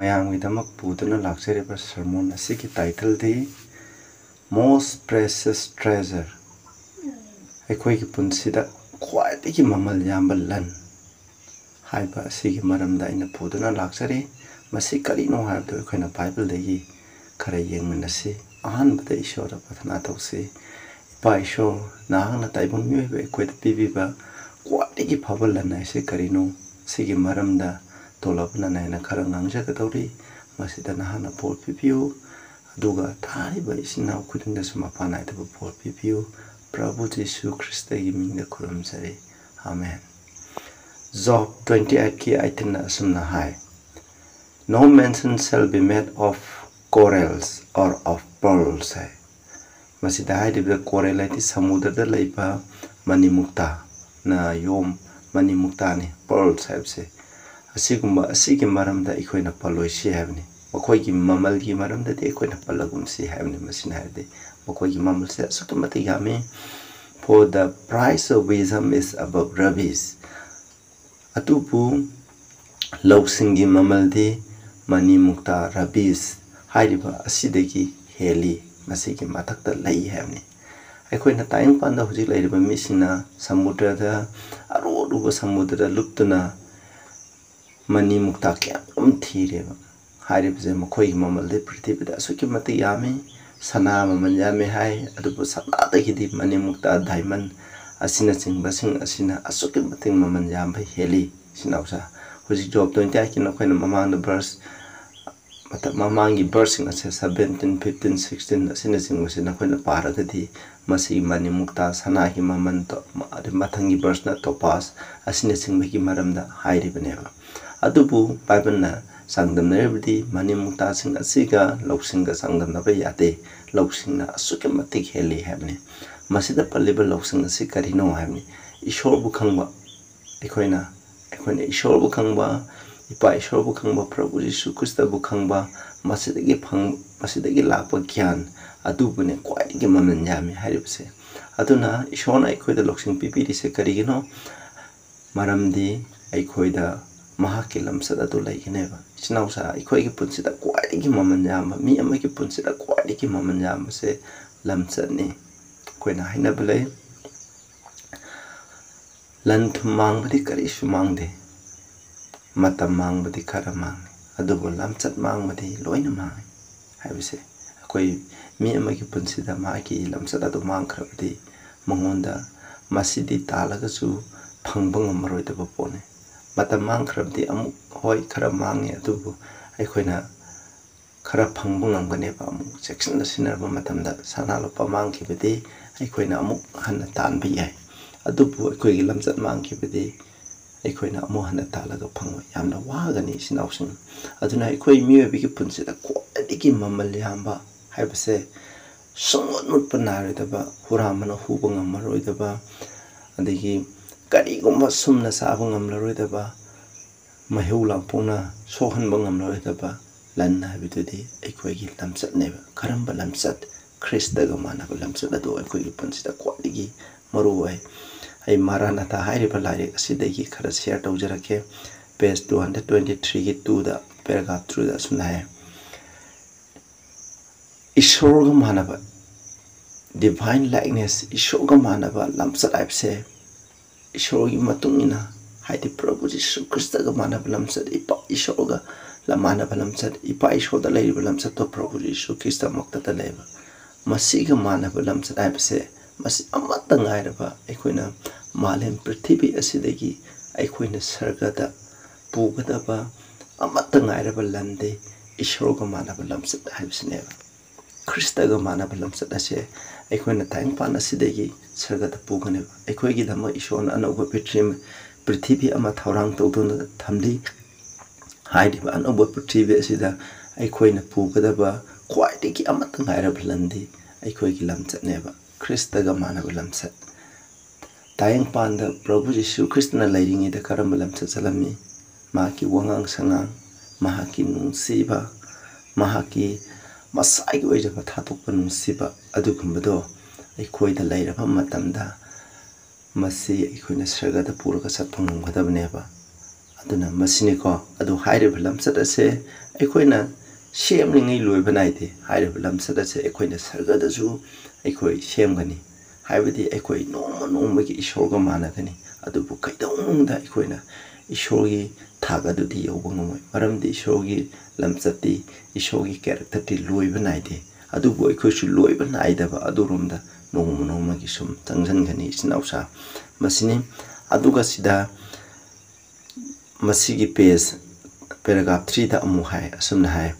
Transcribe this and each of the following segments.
ꯃꯌꯥꯝꯒꯤꯗꯃꯛ ꯄꯨꯗꯨꯅ ꯂꯥꯛꯆꯔꯤꯕ ꯁꯔꯃꯣꯟ ꯑꯁꯤꯒꯤ ꯇꯥꯏꯇꯜꯗꯤ most precious treasure ꯑꯩꯈꯣꯏꯒꯤ ꯄꯨꯟꯁꯤꯗ ꯈ꯭ꯋꯥꯏꯗꯒꯤ ꯃꯃꯜ ꯌꯥꯝꯕ ꯂꯟ ꯍꯥꯏꯕ ꯑꯁꯤꯒꯤ ꯃꯔꯝꯗ ꯑꯩꯅ ꯄꯨꯗꯨꯅ ꯂꯥꯛꯆꯔꯤ ꯃꯁꯤ ꯀꯔꯤꯅꯣ ꯍꯥꯏꯕꯗꯨ ꯑꯩꯈꯣꯏꯅ ꯕꯥꯏꯕꯜꯗꯒꯤ ꯈꯔ ꯌꯦꯡꯃꯤꯟꯅꯁꯤ ꯑꯍꯥꯟꯕꯗ ꯏꯁꯣꯔꯗ ꯄ꯭ꯔꯊꯅꯥ ꯇꯧꯁꯤ ꯏꯄꯥ ꯏꯁꯣꯔ ꯅꯍꯥꯛꯅ ꯇꯥꯏꯕꯪ ꯃꯤꯑꯣꯏꯕ ꯑꯩꯈꯣꯏꯗ ꯄꯤꯕꯤꯕ ꯈ꯭ꯋꯥꯏꯗꯒꯤ ꯐꯕ ꯂꯟ ꯍꯥꯏꯁꯤ ꯀꯔꯤꯅꯣ ꯁꯤꯒꯤ ꯃꯔꯝꯗ ꯇꯣꯂꯕꯅ ꯅꯥꯏꯅ ꯈꯔ ꯉꯥꯡꯖꯒꯗꯧꯔꯤ ꯃꯁꯤꯗ ꯅꯍꯥꯛꯅ ꯕꯣꯔ ꯄꯤꯕꯤꯌꯨ ꯑꯗꯨꯒ ꯊꯥꯔꯤꯕ ꯏꯆꯤꯟ ꯏꯅꯥꯎ ꯈꯨꯗꯤꯡꯗꯁꯨ ꯃꯄꯥ ꯅꯥꯏꯗꯕ ꯕꯣꯔ ꯄꯤꯕꯤꯌꯨ ꯄ꯭ꯔꯚꯨ ꯖꯤꯁꯨ ꯈ꯭ꯔꯤꯁꯇꯒꯤ ꯃꯤꯡꯗ ꯈꯨꯔꯨꯝꯖꯔꯤ ꯑꯃꯦꯟ Job 28ꯀꯤ 18ꯅ ꯑꯁꯨꯝꯅ ꯍꯥꯏ No mention shall be made of corals or of pearls ꯍꯥꯏ ꯃꯁꯤꯗ ꯍꯥꯏꯔꯤꯕ ꯀꯣꯔꯦꯜ ꯍꯥꯏꯗꯤ ꯁꯃꯨꯗ꯭ꯔꯗ ꯂꯩꯕ ꯃꯅꯤꯃꯨꯛꯇꯥ ꯅ ꯌꯣꯝ ꯃꯅꯤꯃꯨꯛꯇꯥꯅꯤ pearls ꯍꯥꯏꯕꯁꯦ ꯑꯁꯤꯒꯤ ꯃꯔꯝꯗ ꯑꯩꯈꯣꯏꯅ ꯄꯜꯂꯣꯏꯁꯤ ꯍꯥꯏꯕꯅꯤ ꯃꯈꯣꯏꯒꯤ ꯃꯃꯜꯒꯤ ꯃꯔꯝꯗꯗꯤ ꯑꯩꯈꯣꯏꯅ ꯄꯜꯂꯒꯨꯝꯁꯤ ꯍꯥꯏꯕꯅꯤ ꯃꯁꯤꯅ ꯍꯥꯏꯔꯗꯤ ꯃꯈꯣꯏꯒꯤ ꯃꯃꯜꯁꯦ ꯑꯁꯨꯛꯀꯤ ꯃꯇꯤꯛ ꯌꯥꯝꯃꯤ For the price of wisdom is above rubies ꯑꯗꯨꯕꯨ ꯂꯧꯁꯤꯡꯒꯤ ꯃꯃꯜꯗꯤ ꯃꯅꯤꯃꯨꯛꯇꯥ rubies ꯍꯥꯏꯔꯤꯕ ꯑꯁꯤꯗꯒꯤ ꯍꯦꯜꯂꯤ ꯃꯁꯤꯒꯤ ꯃꯊꯛꯇ ꯂꯩ ꯍꯥꯏꯕꯅꯤ ꯑꯩꯈꯣꯏꯅ ꯇꯥꯏꯕꯪꯄꯥꯟꯗ ꯍꯧꯖꯤꯛ ꯂꯩꯔꯤꯕ ꯃꯤꯁꯤꯡꯅ ꯁꯃꯨꯗ꯭ꯔꯗ ꯑꯔꯨꯕ ꯁꯃꯨꯗ꯭ꯔꯗ ꯂꯨꯞꯇꯨꯅ ꯃꯅꯤꯃꯨꯛꯇꯥ ꯀꯌꯥꯝ ꯊꯤꯔꯦꯕ ꯍꯥꯏꯔꯤꯕꯁꯦ ꯃꯈꯣꯏꯒꯤ ꯃꯃꯜꯗꯤ ꯄ꯭ꯔꯤꯊꯤꯕꯤꯗ ꯑꯁꯨꯛꯀꯤ ꯃꯇꯤꯛ ꯌꯥꯝꯃꯤ ꯁꯅꯥ ꯃꯃꯜ ꯌꯥꯝꯃꯤ ꯍꯥꯏ ꯑꯗꯨꯕꯨ ꯁꯅꯥꯗꯒꯤꯗꯤ ꯃꯅꯤꯃꯨꯛꯇꯥ ꯗꯥꯏꯃꯟ ꯑꯁꯤꯅꯆꯤꯡꯕꯁꯤꯡ ꯑꯁꯤꯅ ꯑꯁꯨꯛꯀꯤ ꯃꯇꯤꯛ ꯃꯃꯜ ꯌꯥꯝꯕ ꯍꯦꯜꯂꯤ ꯁꯤꯅꯧꯁꯥ ꯍꯧꯖꯤꯛ Job 28ꯀꯤ ꯑꯩꯈꯣꯏꯅ ꯃꯃꯥꯡꯗ ꯃꯃꯥꯡꯒꯤ ꯚꯔꯁꯁꯤꯡ ꯑꯁꯦ 17, 15, 16 ꯑꯁꯤꯅꯆꯤꯡꯕꯁꯤ ꯅꯈꯣꯏꯅ ꯄꯥꯔꯒꯗꯤ ꯃꯁꯤ ꯃꯅꯤꯃꯨꯛꯇꯥ ꯁꯅꯥꯒꯤ ꯃꯃꯜ ꯃꯊꯪꯒꯤ ꯚꯔꯁꯅ ꯇꯣꯄꯥꯁ ꯑꯁꯤꯅꯆꯤꯡꯕꯒꯤ ꯃꯔꯝꯗ ꯍꯥꯏꯔꯤꯕꯅꯦꯕ ꯑꯗꯨꯕꯨ ꯕꯥꯏꯕꯜꯅ ꯆꯥꯡꯗꯝꯅꯔꯤꯕꯗꯤ ꯃꯅꯤꯃꯨꯛꯇꯥꯁꯤꯡ ꯑꯁꯤꯒ ꯂꯧꯁꯤꯡꯒ ꯆꯥꯡꯗꯝꯅꯕ ꯌꯥꯗꯦ ꯂꯧꯁꯤꯡꯅ ꯑꯁꯨꯛꯀꯤ ꯃꯇꯤꯛ ꯍꯦꯜꯂꯤ ꯍꯥꯏꯕꯅꯤ ꯃꯁꯤꯗ ꯄꯜꯂꯤꯕ ꯂꯧꯁꯤꯡ ꯑꯁꯤ ꯀꯔꯤꯅꯣ ꯍꯥꯏꯕꯅꯤ ꯏꯁꯣꯔꯕꯨ ꯈꯪꯕ ꯑꯩꯈꯣꯏꯅ ꯏꯁꯣꯔꯕు ꯈꯪꯕ ꯏꯄꯥ ꯏꯁꯣꯔꯕꯨ ꯈꯪꯕ ꯄ꯭ꯔꯚꯨ ꯖꯤꯁꯨ ꯈ꯭ꯔꯤꯁꯇꯕꯨ ꯈꯪꯕ ꯃꯁꯤꯗꯒꯤ ꯂꯥꯛꯄ ꯒ꯭ꯌꯥꯟ ꯑꯗꯨꯕꯨꯅꯦ ꯈ꯭ꯋꯥꯏꯗꯒꯤ ꯃꯃꯜ ꯌꯥꯝꯃꯤ ꯍꯥꯏꯔꯤꯕꯁꯦ ꯑꯗꯨꯅ ꯏꯁꯣꯔꯅ ꯑꯩꯈꯣꯏꯗ ꯂꯧꯁꯤꯡ ꯄꯤꯕꯤꯔꯤꯁꯦ ꯀꯔꯤꯒꯤꯅꯣ ꯃꯔꯝꯗꯤ ꯑꯩꯈꯣꯏꯗ ꯃꯍꯥꯛꯀꯤ ꯂꯝꯆꯠ ꯑꯗꯨ ꯂꯩꯒꯅꯦꯕ ꯏꯆꯤꯟꯅꯥꯎꯁꯥ ꯑꯩꯈꯣꯏꯒꯤ ꯄꯨꯟꯁꯤꯗ ꯈ꯭ꯋꯥꯏꯗꯒꯤ ꯃꯃꯜ ꯌꯥꯝꯕ ꯃꯤ ꯑꯃꯒꯤ ꯄꯨꯟꯁꯤꯗ ꯈ꯭ꯋꯥꯏꯗꯒꯤ ꯃꯃꯜ ꯌꯥꯝꯕꯁꯦ ꯂꯝꯆꯠꯅꯤ ꯑꯩꯈꯣꯏꯅ ꯍꯥꯏꯅꯕ ꯂꯩ ꯂꯟ ꯊꯨꯝ ꯃꯥꯡꯕꯗꯤ ꯀꯔꯤꯁꯨ ꯃꯥꯡꯗꯦ ꯃꯇꯝ ꯃꯥꯡꯕꯗꯤ ꯈꯔ ꯃꯥꯡꯉꯤ ꯑꯗꯨꯕꯨ ꯂꯝꯆꯠ ꯃꯥꯡꯕꯗꯤ ꯂꯣꯏꯅ ꯃꯥꯡꯉꯤ ꯍꯥꯏꯕꯁꯦ ꯑꯩꯈꯣই ꯃꯤ ꯑꯃꯒꯤ ꯄꯨꯟꯁꯤꯗ ꯃꯥꯒꯤ ꯂꯝꯆꯠ ꯑꯗꯨ ꯃꯥꯡꯈ꯭ꯔꯕꯗꯤ ꯃꯉꯣꯟꯗ ꯃꯁꯤꯗꯤ ꯇꯥꯜꯂꯒꯁꯨ ꯐꯪꯕ ꯉꯝꯃꯔꯣꯏꯗꯕ ꯄꯣꯠꯅꯤ ꯃꯇꯝ ꯃꯥꯡꯈ꯭ꯔꯕꯗꯤ ꯑꯃꯨꯛ ꯍꯣꯏ ꯈꯔ ꯃꯥꯡꯉꯤ ꯑꯗꯨꯕꯨ ꯑꯩꯈꯣꯏꯅ खरा फंगबो ngamगनेबा अमुक सेक्शन सिनरबा मतमदा सना लोपा मांगखिबदि अखोइना अमुक हन्ना तानबा याय अदुबु अखोइगी लमचत मांगखिबदि अखोइना अमुक हन्ना तालगा फंगबा यामना वागनि सिनाउसिन अदुना अखोइ मियोबिगी पुन्सिदा क्वालिटीगी ममल यामबा हाइबसे संगमुटपा नारदबा हुरामना हुबा ngamaroidaba अदगी करिगुम्बा सुमना साबा ngamlaroidaba maheu lampona sohanba ngamlaroidaba लन हाबिदुदि अखोइगी लमचत नेबा करंबा लमचत ख्रिस्टगा मानबा लमचत अदु अखोइगी पुन्सिदा क्वालिटी मरु है आई मारानाथा हाइरिबा लाइरिक असिदगी खरा शेयर तौजरके पेज 223 की 2 दा पैराग्राफ 3 दा सुनाय ईश्वरगा मानबा डिवाइन लाइकनेस ईश्वरगा मानबा लमचत आइबसे ईश्वरगी मतुंगिना हाइदि प्रभु जीसु ख्रिस्टगा मानबा लमचत इपा ईश्वरगा लमानबा लमचत इपा ईश्वरदा लैरिबा लमचत तो प्रभु जीसु ख्रिस्ट मक्तता लेबा मसीगा मानबा लमचत आइबसे मसी अमत्ता गायरबा अखोइना मालेम पृथ्वी असिदगी अखोइना सर्गदा पुगदबा अमत्ता गायरबा लंदे ईश्वरगा मानबा लमचत आइबसनेबा ख्रिस्टगा मानबा लमचत असे अखोइना ताइंगपान असिदगी सर्गदा पुगनेबा अखोइगी धम ईश्वरना अनौबा पृथ्वी अमा थौरांग तौदुना थमली हाइदिबा अनौबा पृथ्वी असिदा अखोइना पुगदबा ख्वाइदगी अमत्ता गायरबा लंदे अखोइगी लमचतनेबा ख्रिस्टगा मानबा लमचत ताइंगपानदा प्रभु जीसु ख्रिस्टना लैरिङिदा करम लमचत चलमी माकी वंगांग संगांग माकी नुंसीबा माकी मसाइग ओइजबा थातोकपा नुंसीबा अदुगुंबदो अखोइदा लैरबा मतमदा मसी अखोइना सर्गदा पुरगा चतफंगमगदबनेबा aduna masini ko adu haire balam sada se ekoina shem ni ngai loi banai de haire balam sada se ekoina sarga da ju ekoi shem gani haibadi ekoi no gi ishor ga mana gani adu bu kai dong da ekoina ishor gi thaga du di yob ngomoi maram di ishor gi lamsati ishor gi character ti loi banai de adu bu ekoi su loi banai da ba adu rom da no gi sum tangjan gani sinausa masini aduga sida masigi page paragraph 3 da amu hai asumna hai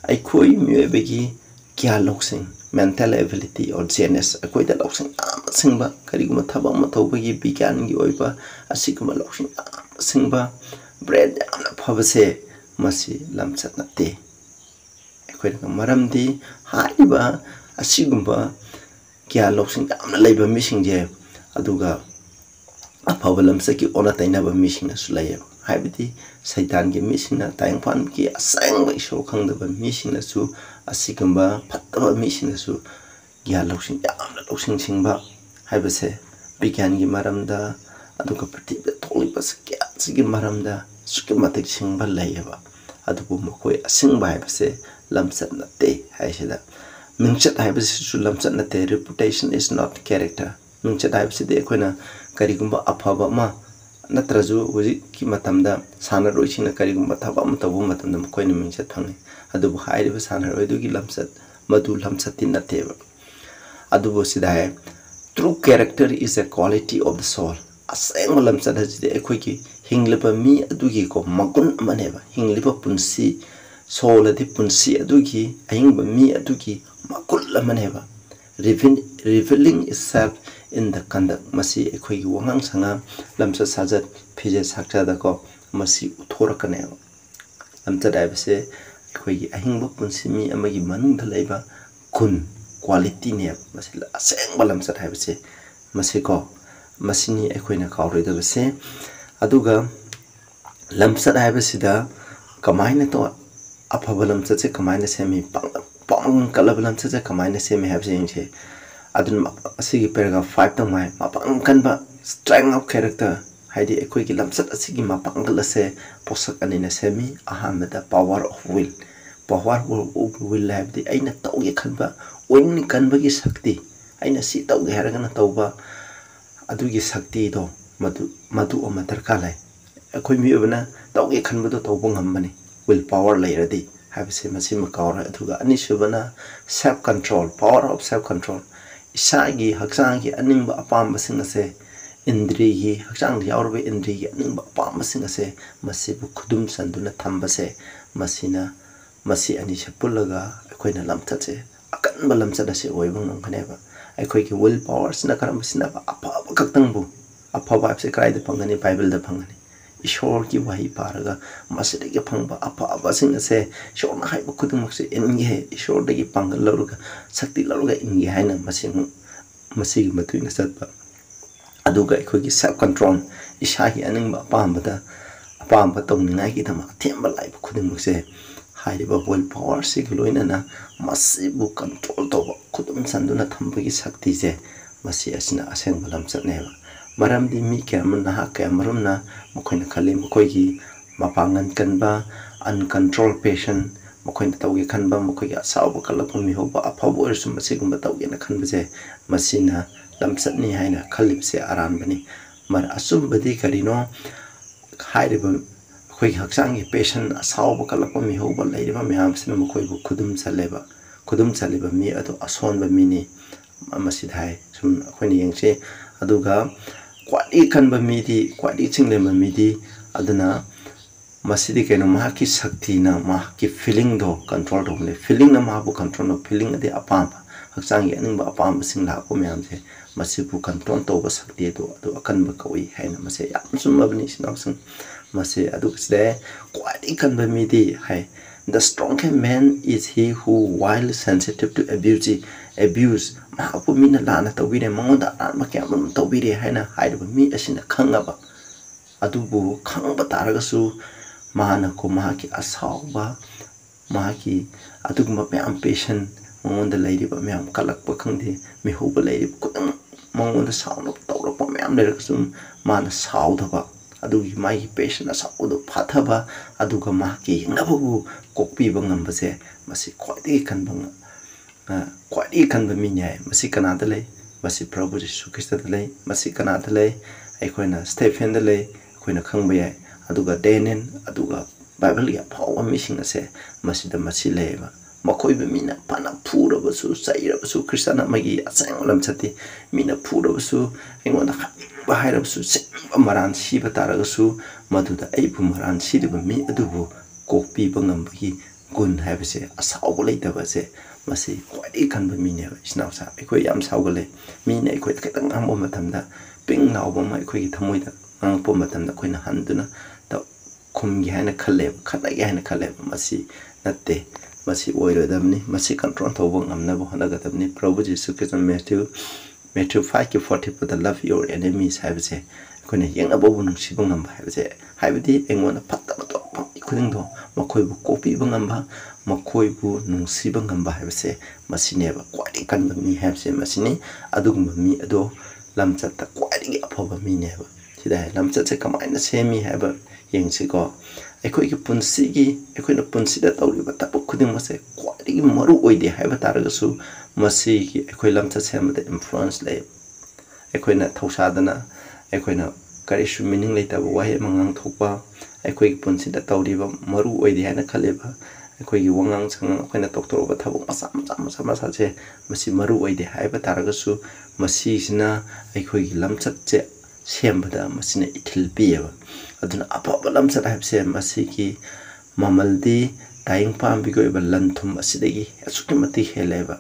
ai khoi myebegi kya loksing mental ability or genius akoi da loksing singba kariguma thaba ma thobagi bigyan gi oiba asiguma loksing singba bread amna phabase masi lamchat nate akoi da maramdi haiba asigumba kya loksing amna leiba missing je aduga afaba lamsaki ona tainaba missing asulaya haibidi saitan gi missing na tayang pan ki asang ba isho khangdaba missing na su asigamba phattaba missing na su gya loksing yamna loksing singba haibase bigyan gi maramda aduga pratibda tholiba sakya sigi maramda suki matik singba layaba adubu mokoi asingba haibase lamsat na te haisida mingchat haibase su lamsat na te reputation is not character mingchat haibase de koina karigumba afaba ma natraju hoji ki matamda sana roichina karigumba thaba ma tabu matamda koina mingchat phangi adubu hairiba sana roidugi lamsat madu lamsati nateba adubu sidai true character is a quality of the soul aseng lamsat hajide ekoi ki hingliba mi adugi ko magun amaneba hingliba punsi soul adi punsi adugi ahingba mi adugi makul amaneba revealing itself in the conduct masi ekoi gi wangang sanga lamsa sajat phije sakcha da ko masi uthora kane lamta daibse ekoi gi ahingba punsi mi amagi manung da leiba kun quality ne masi aseng balamsa daibse masi ko masini ekoi na kauroi da bse aduga lamsa daibse da kamaina to afaba lamsa che kamaina semi pang kalab lamsa che kamaina semi habse inche adun asigi paragraph 5 ta mai mapang kanba strength of character haidi ekoi ki lamsat asigi mapang galase posak anina semi ahamada power of will habdi aina tauge khanba oin kanba gi shakti aina si tauge haragana tauba adugi shakti do madu o matar kalai ekoi mi obna tauge khanba do taubo ngammani will power lairadi habse masi makawra aduga ani subana self control power of self control isagi haksangi aningba apamba singase indri haksangi yaurbe indri aningba apamba singase masibu khudum sanduna thambase masina masi ani chapulaga akoina lamthache akanba lamchada se oibang nangkhaneba akoi ki will power sina karambasina apa kaktangbu apa vibes krai de pangani bible da pangani ishor ki wahi paraga maside ki phangba apa singase shorna haiba khudum se inge ishor de ki pangal laruga sakti laruga inge haina masigi matuina satba aduga ekoi ki self control isagi aningba apamba tongningai ki thama themba laiba khudum se hairiba will power sig loina na masibu control to khudum sanduna thambagi sakti je masi asina aseng balam chatneba maramdi mi kyamun na ha kyamarum na mokoina khali mokoi gi mapangan kanba uncontrolled patient mokoina tawge khanba mokoi ga saw kalapung mi hoba apabu ersum masigumba tawge na khanba je masina lamchatni haina khalipse aran bani mar asum badi karino hairiba khoi haksangi patient asaw kalapung mi hoba leiriba myam sina mokoi bu khudum chaleba mi ado ason ba mini masidhai sum khoni yengse aduga kwadi kanba midi kwadi chinglema midi aduna masidi keno mahaki sakti na mahaki feeling do control do ne feeling na mabu control no feeling ade apam haksangi aningba apam singla ko myamse masibu control to ba sakti do adu akanba koi haina mase yam sumabni sinawsang mase adu sde kwadi kanba midi hai the stronger man is he who while sensitive to abuse mahapu mina lana tawire monda ma kyamam tawire haina haiba mi asina khangaba adubu khangba taragasu mahana ko mahaki asawba mahaki adugma myam patient monda lairiba myam kalakpa khangde mi hoba lairiba kudang monda sawna tawrapa myam lerasum mana sawdaba adugi mai patient asaudu phathaba aduga mahki hingabu kokpi bangam base masi khwaidagi kanbang khwaidagi kanba minyai masi kanada lei masi Prabhu Jisu Krista lei masi kanada lei aikoina Stephen lei aikoina khangba yai aduga Daniel aduga Bible ya phawa missing ase masida masi leiba makoi be mina pana pura basu saira basu Kristana magi asang lam chati mina pura basu engona bahira basu maran si batara basu maduda aibu maran si de mi adubu kokpi bangam bagi gun habase asau leita base masi kwadi kan ba mine isnausa ekoi yam saugale mine ekoi ketang ambo matamda ping naw ba mai ekoi thamoida ang po matamda koina handuna ta khumgi haina khalle khanai haina khalle masi natte masi oirodamni masi control thobang amna bo hanagadamni Prabhu Jisu Christ Matthew 5:40 put love your enemies habase koina yenga bo bunung sibang am habase habidi engona patta to khuding do makoi bu copy bangamba makoi bu nungsi bangamba habase masineba kwadi kan mi habase masini adugum mi ado lamchat ta kwadi aphoba mi neba sida lamchat se kamaina semi haba yengsi ko ekoi ki punsi gi ekoi na punsi da tawri bata khuding mase kwadi maru oide haba taragasu masi ki ekoi lamchat se amada influence le ekoi na thausadana ekoi na karishu meaning leita wahe mangang thokpa ekoi punsi da tawri ba maru oide hana khaleba ekoi wangang sang ekoi na doctor ba thabuk masa che masi maru oide haba taragasu masi sina ekoi gi lamchat che sembada masina ithil piya aduna apaba lamchat habse masi ki mamaldi taing pam bigo ba lanthum asidagi asukimati heleba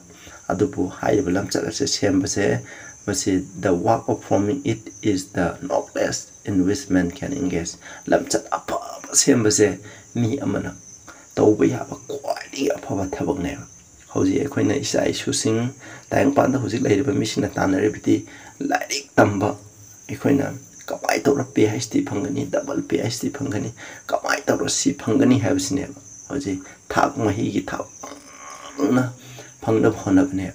adubu hayba lamchat se sembase masi the work of forming it is the noblest in which man can engage lamchat apaba sembase mi amana tawba yaba kwadi apaba thabak ne hauji ekhoina isa isu sing taing pam da hoji leiriba misina tanare biti lairik tamba ekhoina kamai tawra PhD phangani double PhD phangani kamai tawra si phangani habsine hoji thak mahi gi thak na phangna honabne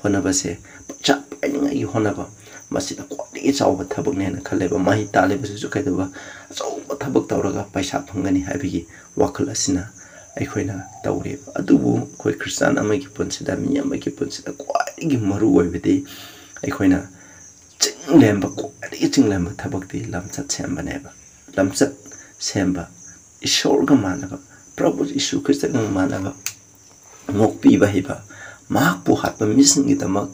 honabase cha painga gi honaba masida kwadi chawba thabak ne na khaleba mahi taleba su kaidaba chawba thabak tawraga paisa phangani habigi wakal asina ekhoina tawre adubu koi Christian amagi punsida mi amagi punsida kwadi gi maru oibedi ekhoina lemba kwadi lemba thabakti lamchat semba neba lamchat semba ishor ga manaba Prabhu Jisu Christ ga manaba mokpi bahiba mahpu hatba missing itamak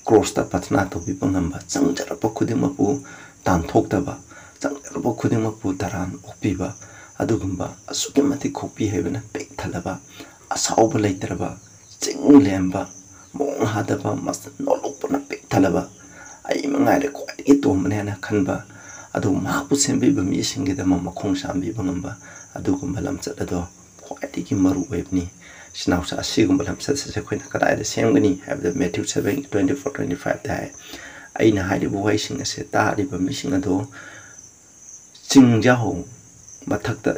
cross ta patna to bi pangamba changjar pa khudima pu tan thokta ba changjar pa khudima pu taran okpi ba adugumba asukimati khopi hebena pek thalaba asauba leitraba lemba mong hadaba mas nolopna pek thalaba ai mangai re kwadi to mane na khanba adu ma pu sembi ba mi singi da ma khong sambi bangamba adu gum balam chat ado kwadi ki maru webni sinausa asi gum balam chat se khoina kada ida semgani have the Matthew 7:24-25 da ai na haidi bu wai sing ase ta ri ba mi sing ado chingja ho mathak da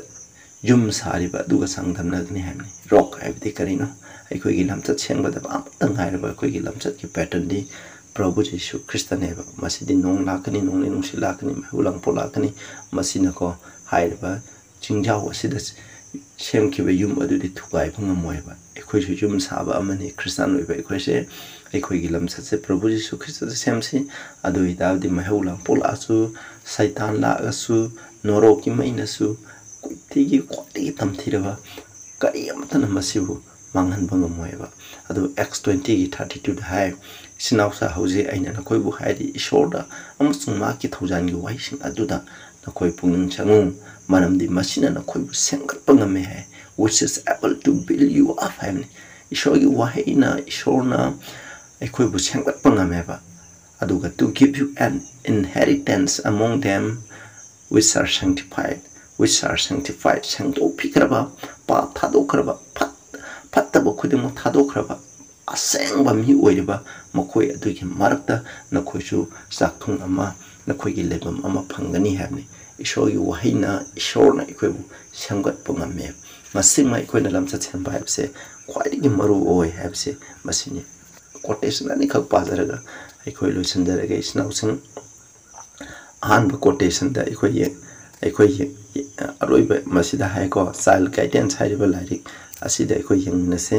yum sari ba du ga sangdam na ni hamni rock have the karino ai khoi gi lam chat sengba da ba tang hai ba khoi gi lam chat ki pattern di Prabhu Jisu Krista neba masidi nong lakani nong ni nongsi lakani hulang po lakani masina ko hairba jingjaw asida semkiba yum adudi thukai phangamoiba ekhoi su yum saba amani Christian oiba ekhoi se ekhoi gi lamsa se Prabhu Jisu Krista semsi adui davdi mahulang po lasu saitan la asu noro ki maina su kuitigi kwati tamthiraba kari amtana masibu manghan bangamoiba adu X20 32 hai sinausa hauze aina na koi bu haidi ishorda amasung ma ki thaujan gi waising aduda na koi pungning changu manamdi masina na koi bu sengat pangame hai which is able to build you up family ishogi wahaina ishorna ekoi bu sengat pangame ba aduga to give you an inheritance among them which are sanctified sangto pikraba pa thadokraba pattaba khudimo thadokraba asengba mi oiriba makoi adugi marakta nakhoisu sakthung ama nakhoi lebam ama phangani habni ishogi wahaina ishorna ikoibu samgat pangame masima ikoina lamcha chemba habse khwaidi maru oi habse masini quotation ani khak pazaraga ikoi loisandaraga isnausing han quotation da ikoi ꯑꯩꯈꯣꯏ ꯑꯔꯣꯏꯕ ꯃꯁꯤꯗ ꯍꯥꯏꯀꯣ child guidance ꯍꯥꯏꯔꯤꯕ ꯂꯥꯏꯔꯤꯛ ꯑꯁꯤꯗ ꯑꯩꯈꯣꯏ ꯌꯦꯡꯃꯤꯟꯅꯁꯦ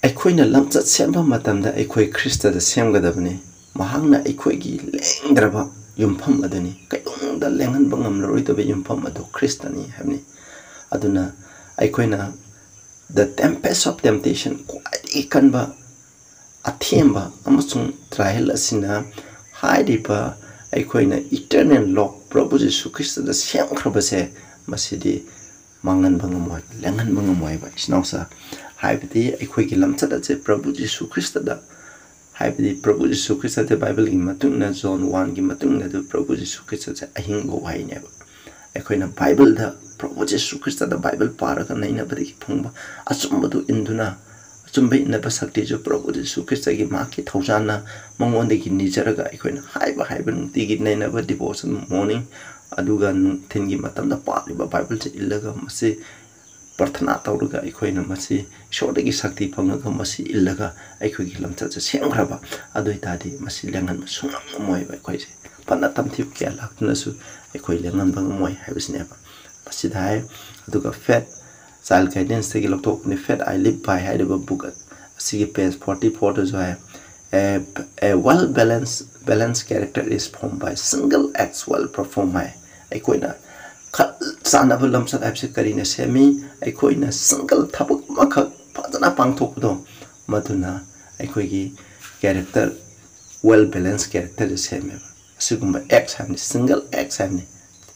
ꯑꯩꯈꯣꯏꯅ ꯂꯝꯆꯠ ꯁꯦꯝꯕ ꯃꯇꯝꯗ ꯑꯩꯈꯣꯏ ꯈ꯭ꯔꯤꯁꯇꯗ ꯁꯦꯝꯒꯗꯕꯅꯤ ꯃꯍꯥꯛꯅ ꯑꯩꯈꯣꯏꯒꯤ ꯂꯦꯡꯗ꯭ꯔꯕ ꯌꯨꯝꯐꯝ ꯑꯗꯨꯅꯤ ꯀꯩꯗꯧꯅꯨꯡꯗ ꯂꯦꯡꯍꯟꯕ ꯉꯝꯂꯔꯣꯏꯗꯕ ꯌꯨꯝꯐꯝ ꯑꯗꯨ ꯈ꯭ꯔꯤꯁꯇꯅꯤ ꯍꯥꯏꯕꯅꯤ ꯑꯗꯨꯅ ꯑꯩꯈꯣꯏꯅ ꯗ ꯇꯦꯝꯄꯦꯁ ꯑꯣꯐ ꯇꯦꯝꯞꯇꯦꯁꯟ ꯈ꯭ꯋꯥꯏꯗꯒꯤ ꯀꯟꯕ ꯑꯊꯦꯝꯕ ꯑꯃꯁꯨꯡ ꯇ꯭ꯔꯥꯏꯜ ꯑꯁꯤꯅ ꯍꯥꯏꯔꯤꯕ ꯑꯩꯈꯣꯏꯅ ꯏꯇꯔꯅꯦꯜ ꯂꯣ ꯄ꯭ꯔꯚꯨ ꯖꯤꯁꯨ ꯈ꯭ꯔꯤꯁꯇꯗ ꯁꯦꯝꯈ꯭ꯔꯕꯁꯦ ꯃꯁꯤꯗꯤ ꯃꯥꯡꯍꯟꯕ ꯉꯝꯃꯣꯏ ꯂꯦꯡꯍꯟꯕ ꯉꯝꯃꯣꯏꯕ ꯏꯆꯤꯟꯅꯥꯎꯁꯥ ꯍꯥꯏꯕꯗꯤ ꯑꯩꯈꯣꯏꯒꯤ ꯂꯝꯆꯠ ꯑꯁꯦ ꯄ꯭ꯔꯚꯨ ꯖꯤꯁꯨ ꯈ꯭ꯔꯤꯁꯇꯗ ꯍꯥꯏꯕꯗꯤ ꯄ꯭ꯔꯚꯨ ꯖꯤꯁꯨ ꯈ꯭ꯔꯤꯁꯇꯗ ꯕꯥꯏꯕꯜꯒꯤ ꯃꯇꯨꯡ ꯖꯣꯟ 1ꯒꯤ ꯃꯇꯨꯡ ꯑꯗꯨ ꯄ꯭ꯔꯚꯨ ꯖꯤꯁꯨ ꯈ꯭ꯔꯤꯁꯇꯁꯦ ꯑꯍꯤꯡꯕ ꯋꯥꯍꯩꯅꯦꯕ ꯑꯩꯈꯣꯏꯅ ꯕꯥꯏꯕꯜꯗ ꯄ꯭ꯔꯚꯨ ꯖꯤꯁꯨ ꯈ꯭ꯔꯤꯁꯇꯗ ꯕꯥꯏꯕꯜ ꯄꯥꯔꯒ ꯅꯩꯅꯕꯗꯒꯤ ꯐꯪꯕ ꯑꯆꯨꯝꯕꯗꯨ ꯏꯟꯗꯨꯅ ꯑꯆꯨꯝꯕ ꯏꯟꯅꯕ ꯁꯛꯇꯤꯁꯨ ꯄ꯭ꯔꯚꯨ ꯖꯤꯁꯨ ꯈ꯭ꯔꯤꯁꯇꯒꯤ ꯃꯍꯥꯛꯀꯤ ꯊꯧꯖꯥꯟꯅ ꯃꯉꯣꯟꯗꯒꯤ ꯅꯤꯖꯔꯒ ꯑꯩꯈꯣꯏꯅ ꯍꯥꯏꯕ ꯅꯨꯡꯇꯤꯒꯤ ꯅꯩꯅꯕ ꯗꯤꯚꯣꯁꯟ ꯃꯣꯔꯅꯤꯡ ꯑꯗꯨꯒ ꯅꯨꯡꯊꯤꯟꯒꯤ ꯃꯇꯝꯗ ꯄꯥꯔꯤꯕ ꯕꯥꯏꯕꯜꯁꯦ ꯏꯜꯂꯒ ꯃꯁꯤ ꯄ꯭ꯔꯊꯅꯥ ꯇꯧꯔꯒ ꯑꯩꯈꯣꯏꯅ ꯃꯁꯤ ꯏꯁꯣꯔꯗꯒꯤ ꯁꯛꯇꯤ ꯐꯪꯉꯒ ꯃꯁꯤ ꯏꯜꯂꯒ ꯑꯩꯈꯣꯏꯒꯤ ꯂꯝꯆꯠꯁꯦ ꯁꯦꯝꯈ꯭ꯔꯕ ꯑꯗꯨ ꯑꯣꯏꯇꯥꯔꯗꯤ ꯃꯁꯤ ꯂꯦꯡꯍꯟꯕ ꯁꯨꯡꯉꯝ ꯉꯝꯃꯣꯏꯕ ꯑꯩꯈꯣꯏꯁꯦ ꯐꯅ ꯇꯝꯊꯤꯕ ꯀꯌꯥ ꯂꯥꯛꯇꯨꯅꯁꯨ ꯑꯩꯈꯣꯏ ꯂꯦꯡꯍꯟꯕ ꯉꯝꯃꯣꯏ ꯍꯥꯏꯕꯁꯤꯅꯦꯕ ꯃꯁꯤꯗ ꯍꯥꯏ ꯑꯗꯨꯒ ꯐꯦꯠ ꯆꯥꯏꯜ ꯒꯥꯏꯗꯦꯟꯁꯇꯒꯤ ꯂꯧꯊꯣꯛꯄꯅꯤ ꯐꯦꯠ ꯑꯥꯏ ꯂꯤꯞ ꯕꯥꯏ ꯍꯥꯏꯔꯤꯕ ꯕꯨꯛ ꯑꯁꯤꯒꯤ ꯄꯦꯖ 44ꯗꯁꯨ ꯍꯥꯏ a well balanced character is formed by single acts well performed hai aikoina sanaba lamsat habse karina semi aikoina single thabuk makha fajana pangthokdo maduna aikoigi character well balanced character semi asigumba acts hamni single acts hamni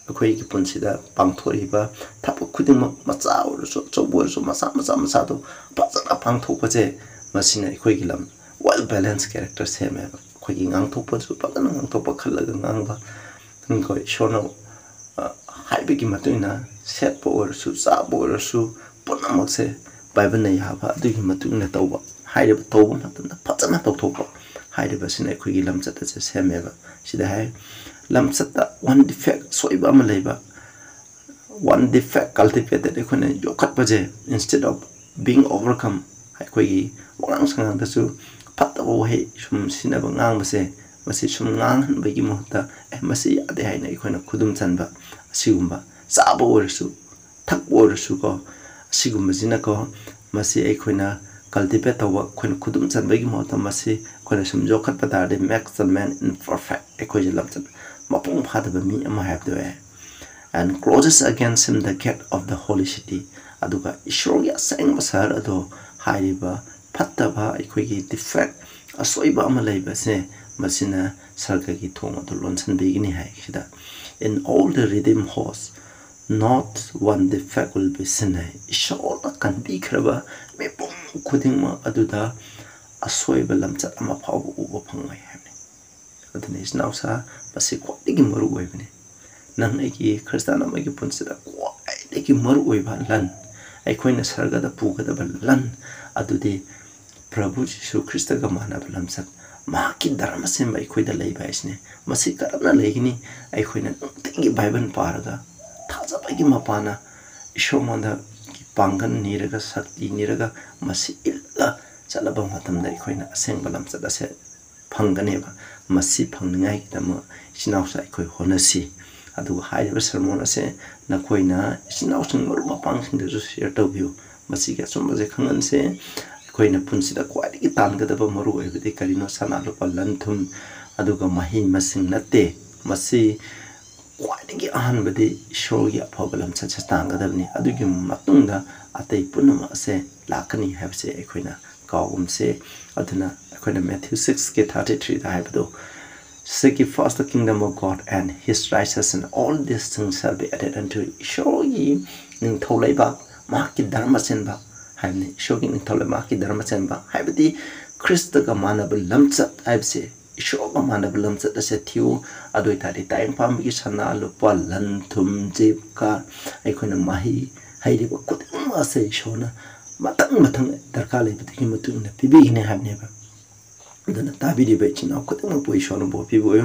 aikoigi punsida pangthoriba thabuk khuding macha oruso choborso masa do fajana pangthokpaje masina aikoigi lam well balanced character same hai khoi ngang thokpa su padana ngang thokpa khalaga ngangba khoi shono haibigi matuina set por su sa por su punamak se bible na yaba adugi matuina tawba hairiba tawba matanda padana tawthokpa hairiba sina khoi lamchata se same ba sida hai lamchata one defect soiba ama leiba one defect cultivated khoi yokhat baje instead of being overcome khoi wangang sangang da su fataba wahi sum sinaba ngangbase masi sum nganghanbagi mohta masi ade haina ikoina khudum chanba asigumba saba orsu thakba orsu ko asigumba jina ko masi ikoina cultivate tawa khoina khudum chanbagi mohta masi khoina sum jokhat patade makes the man imperfect ikoje lamchan mapung phadaba mi ama habdo and closes against him the gate of the holy city aduga ishorya sang basar ado hairiba fattaba aikoigi defect asoiba ama leibase masina sargagi thong adu lonsan begini hai sida in all the redeemed hosts not one defect will be seen ishorna kan bi khraba me pum khudingma aduda asoiba lamchat ama phau uba phangai hai adune isnausa basi kwatigi maru oibane nang eki kristana magi punsida kwatigi maru oiba lan aikoina sargada pugada lan adudi Prabhu Jisu Krista ka manaba lamsat maki dharma semba aikoida leiba isne masi karana leigini aikoina nuntingi Bible paraga thajabagi mapana ishomanda ki pangan niraga sakti niraga masi illa chalaba matamda aikoina asengba lamsat ase phanganeba masi phangningai dama sinausa aikoi honasi adu hairiba sermon ase nakoina sinausun maru mapang singda ju share tawbiu masi ga sombaje khangan se koina punsida kwadi tangada maru oibedi karino sanalo palanthum aduga mahi masing natte masi kwadi ahanbedi shogi apobalam chacha tangada ni adugi matungda atei punama ase lakani habse koina kawumse aduna koina Matthew 6:33 da habdo seek ye first the kingdom of God and his righteousness and all these things shall be added unto you shogi ning tholaiba maki dharma senba haibni shogi ning tholema ki dharma senba haibdi Krista ka manab lamchat haibse ishoga manab lamchat ase thiu adoi thari time pam gi sana lupa lan thum jib ka aikona mahi hairi ba kutum ase shona matang darka lebdi ki mutung na pibi ne habne ba dana tabidi ba china kutum po ishona bo pibo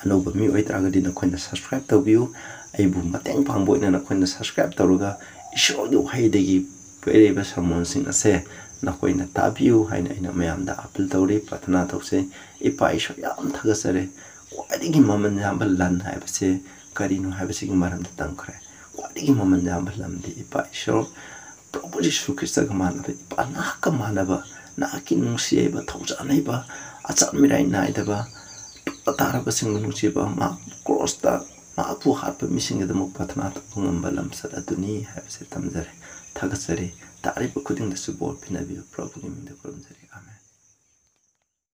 anoba mi oi traga dina koina subscribe tabiu aibu mateng pangbo ina koina subscribe taruga ishogi haidegi Pereba sermon sing ase nakoina tabiu haina ina mayamda appeal tawri pratana tawse ipa isho yam thagasare Khwaidagi Mamal Yamba Lan haibase karino habising maram tangkre kwadi mamal yamba lamdi ipa isho Prabhu Jisu Krista kamanaba ipa naka manaba naki nungsieba thauja naiba achat mirai naidaba taraba sing nungsieba ma cross ta ma pu hat missing the muk patna ngamba lamsat aduni habse tamjare thagasari tariba khuding da subor pinabi Prabhu gi minde kurumjari amen.